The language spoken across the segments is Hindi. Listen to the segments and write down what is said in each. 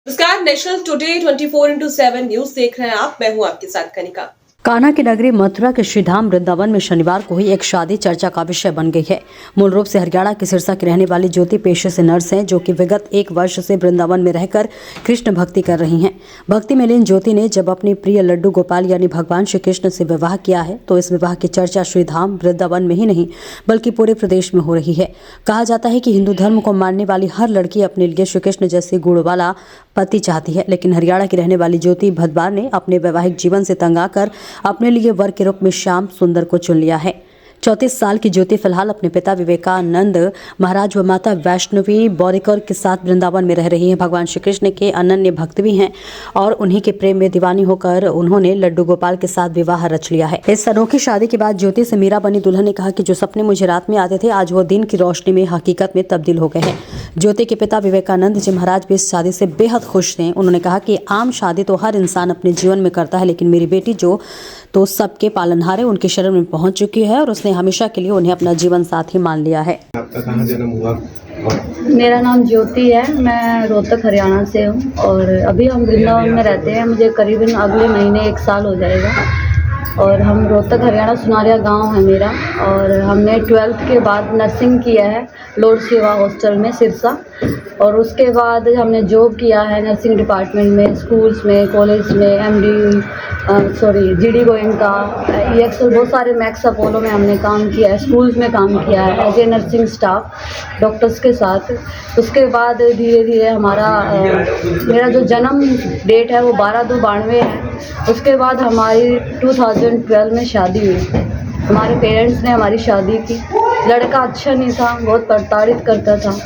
नमस्कार, नेशनल टुडे 24/7 न्यूज देख रहे हैं आप। मैं हूं आपके साथ कनिका। कान्हा की नगरी मथुरा के श्रीधाम वृंदावन में शनिवार को ही एक शादी चर्चा का विषय बन गई है। मूल रूप से हरियाणा के सिरसा की रहने वाली ज्योति पेशे से नर्स हैं, जो कि विगत 1 वर्ष से वृंदावन में रहकर कृष्ण भक्ति कर रही हैं। भक्ति में लीन ज्योति ने जब अपने प्रिय लड्डू गोपाल यानी भगवान श्री कृष्ण से विवाह किया है, तो इस विवाह की चर्चा श्रीधाम वृंदावन में ही नहीं बल्कि पूरे प्रदेश में हो रही है। कहा जाता है कि हिंदू धर्म को मानने वाली हर लड़की अपने लिए श्री कृष्ण जैसे गुण वाला पति चाहती है, लेकिन हरियाणा की रहने वाली ज्योति भदवार ने अपने वैवाहिक जीवन से तंग आकर अपने लिए वर के रूप में श्याम सुंदर को चुन लिया है। 34 साल की ज्योति फिलहाल अपने पिता विवेकानंद महाराज व माता वैष्णवी बौरिकर के साथ वृंदावन में रह रही हैं। भगवान श्री कृष्ण के अनन्य भक्त भी हैं और उन्हीं के प्रेम में दीवानी होकर उन्होंने लड्डू गोपाल के साथ विवाह रच लिया है। इस अनोखी शादी के बाद ज्योति से मीरा बनी दुल्हन ने कहा कि जो सपने मुझे रात में आते थे, आज वो दिन की रोशनी में हकीकत में तब्दील हो गए हैं। ज्योति के पिता विवेकानंद जी महाराज भी इस शादी से बेहद खुश थे। उन्होंने कहा कि आम शादी तो हर इंसान अपने जीवन में करता है, लेकिन मेरी बेटी जो तो सबके पालनहार है, उनकी शरण में पहुंच चुकी है और उसने हमेशा के लिए उन्हें अपना जीवन साथी मान लिया है। आपका कहाँ जन्म हुआ? मेरा नाम ज्योति है। मैं रोहतक हरियाणा से हूँ और अभी हम वृंदावन में रहते हैं। मुझे करीबन अगले महीने 1 साल हो जाएगा और हम रोहतक हरियाणा सुनारिया गांव है मेरा। और हमने 12th के बाद नर्सिंग किया है लॉर्ड सेवा हॉस्टल में सिरसा, और उसके बाद हमने जॉब किया है नर्सिंग डिपार्टमेंट में, स्कूल्स में, कॉलेज में, जीडी गोयनका, EXL, बहुत सारे मैक्स अपोलो में हमने काम किया है, स्कूल्स में काम किया है as a nursing staff doctors के साथ। उसके बाद धीरे धीरे मेरा जो जन्म डेट है वो 12/2/92 है। उसके बाद हमारी 2012 में शादी हुई। हमारे पेरेंट्स ने हमारी शादी की। लड़का अच्छा नहीं था, बहुत प्रताड़ित करता था।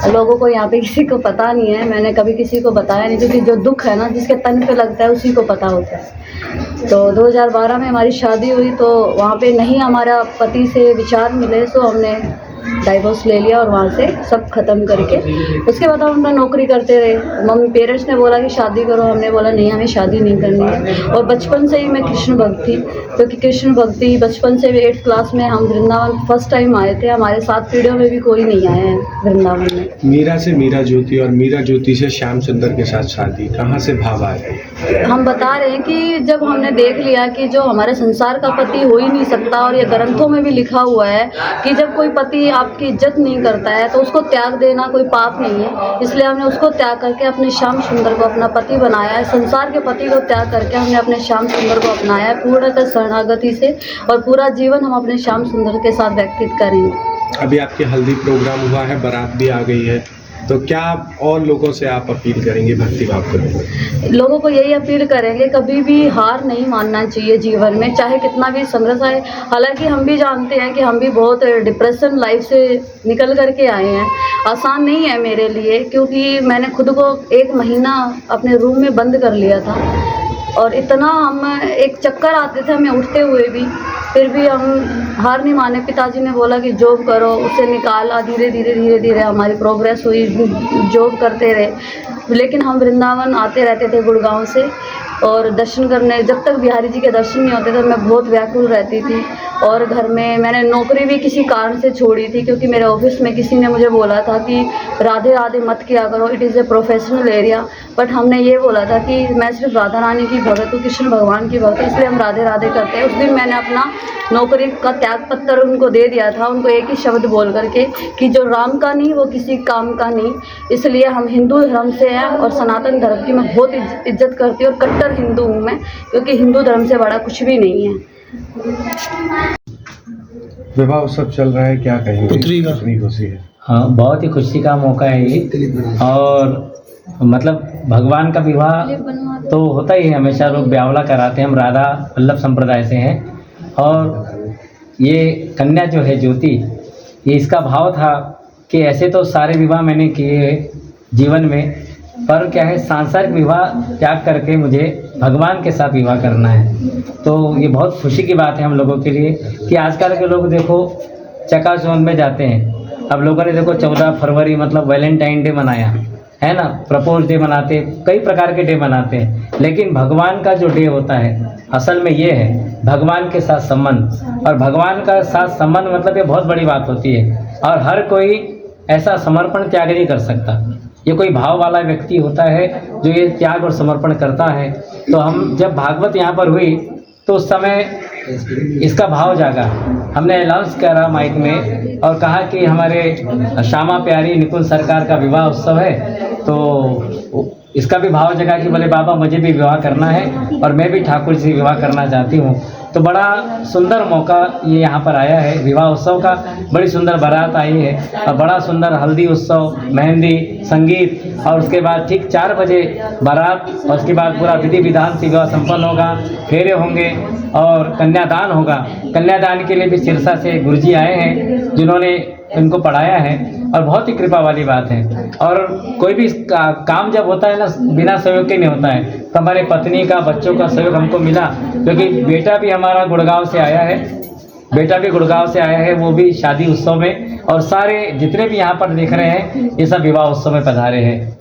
लोगों को यहाँ पे किसी को पता नहीं है, मैंने कभी किसी को बताया नहीं, क्योंकि जो दुख है ना जिसके तन पे लगता है उसी को पता होता है। तो 2012 में हमारी शादी हुई, तो वहाँ पे नहीं हमारा पति से विचार मिले, तो हमने डाइवोर्स ले लिया और वहाँ से सब ख़त्म करके उसके बाद हम नौकरी करते रहे। मम्मी पेरेंट्स ने बोला कि शादी करो, हमने बोला नहीं, हमें शादी नहीं करनी है। और बचपन से ही मैं कृष्ण भक्त थी, क्योंकि कृष्ण भक्ति बचपन से भी 8th क्लास में हम वृंदावन फर्स्ट टाइम आए थे। हमारे 7 पीढ़ियों में भी कोई नहीं आया है वृंदावन में। मीरा से मीरा ज्योति और मीरा ज्योति से श्याम सुंदर के साथ शादी, कहाँ से भाव आया? हम बता रहे हैं कि जब हमने देख लिया कि जो हमारे संसार का पति हो ही नहीं सकता, और ये ग्रंथों में भी लिखा हुआ है कि जब कोई पति आपकी इज्जत नहीं करता है तो उसको त्याग देना कोई पाप नहीं है, इसलिए हमने उसको त्याग करके अपने श्याम सुंदर को अपना पति बनाया है। संसार के पति को त्याग करके हमने अपने श्याम सुंदर को अपनाया है पूर्णतः शरणागति से, और पूरा जीवन हम अपने श्याम सुंदर के साथ व्यतीत करेंगे। अभी आपके हल्दी प्रोग्राम हुआ है, बारात भी आ गई है, तो क्या और लोगों से आप अपील करेंगे भक्ति भाव को? लोगों को यही अपील करेंगे, कभी भी हार नहीं मानना चाहिए जीवन में, चाहे कितना भी संघर्ष आए। हालांकि हम भी जानते हैं कि हम भी बहुत डिप्रेशन लाइफ से निकल करके आए हैं। आसान नहीं है मेरे लिए, क्योंकि मैंने खुद को 1 महीना अपने रूम में बंद कर लिया था, और इतना हम एक चक्कर आते थे हमें उठते हुए भी, फिर भी हम हार नहीं माने। पिताजी ने बोला कि जॉब करो, उससे निकाला। धीरे धीरे हमारी प्रोग्रेस हुई, जॉब करते रहे। लेकिन हम वृंदावन आते रहते थे गुड़गांव से, और दर्शन करने, जब तक बिहारी जी के दर्शन नहीं होते थे मैं बहुत व्याकुल रहती थी। और घर में मैंने नौकरी भी किसी कारण से छोड़ी थी, क्योंकि मेरे ऑफिस में किसी ने मुझे बोला था कि राधे राधे मत किया करो, it is a professional area. But हमने ये बोला था कि मैं सिर्फ राधा रानी की भगत हूँ, कृष्ण भगवान की भगत हूँ, इसलिए हम राधे राधे करते हैं। उस दिन मैंने अपना नौकरी का त्याग पत्र उनको दे दिया था, उनको एक ही शब्द बोल करके कि जो राम का नहीं वो किसी काम का नहीं। इसलिए हम हिंदू धर्म से हैं और सनातन धर्म की मैं बहुत इज्जत करती हूँ, और कट्टर हिंदू हूँ मैं, क्योंकि हिंदू धर्म से बड़ा कुछ भी नहीं है। विवाह उत्सव चल रहा है, क्या कहेंगे? कितनी खुशी है? हाँ, बहुत ही खुशी का मौका है ये। और मतलब भगवान का विवाह तो होता ही है, हमेशा लोग ब्यावला कराते हैं। हम राधा वल्लभ संप्रदाय से हैं, और ये कन्या जो है ज्योति, ये इसका भाव था कि ऐसे तो सारे विवाह मैंने किए जीवन में, पर क्या है, सांसारिक विवाह त्याग करके मुझे भगवान के साथ विवाह करना है। तो ये बहुत खुशी की बात है हम लोगों के लिए कि आजकल के लोग देखो चकाचौंध में जाते हैं। अब लोगों ने देखो 14 फरवरी मतलब वैलेंटाइन डे मनाया है ना, प्रपोज डे मनाते, कई प्रकार के डे मनाते हैं, लेकिन भगवान का जो डे होता है असल में ये है भगवान के साथ संबंध। और भगवान का साथ संबंध मतलब ये बहुत बड़ी बात होती है, और हर कोई ऐसा समर्पण त्याग नहीं कर सकता। ये कोई भाव वाला व्यक्ति होता है जो ये त्याग और समर्पण करता है। तो हम जब भागवत यहाँ पर हुई तो उस समय इसका भाव जागा। हमने अनाउंस करा माइक में और कहा कि हमारे श्यामा प्यारी निकुंज सरकार का विवाह उत्सव है, तो इसका भी भाव जगा कि बोले बाबा मुझे भी विवाह करना है और मैं भी ठाकुर जी से विवाह करना चाहती हूँ। तो बड़ा सुंदर मौका ये यहाँ पर आया है विवाह उत्सव का। बड़ी सुंदर बारात आई है और बड़ा सुंदर हल्दी उत्सव, मेहंदी, संगीत और उसके बाद ठीक 4 बजे बारात और उसके बाद पूरा विधि विधान से विवाह संपन्न होगा, फेरे होंगे और कन्यादान होगा। कन्यादान के लिए भी सिरसा से गुरुजी आए हैं जिन्होंने इनको पढ़ाया है और बहुत ही कृपा वाली बात है। और कोई भी काम जब होता है ना बिना सहयोग के नहीं होता है। तो हमारे पत्नी का, बच्चों का सहयोग हमको मिला क्योंकि बेटा भी हमारा गुड़गांव से आया है, वो भी शादी उत्सव में, और सारे जितने भी यहाँ पर देख रहे हैं ये सब विवाह उत्सव में पधारे हैं।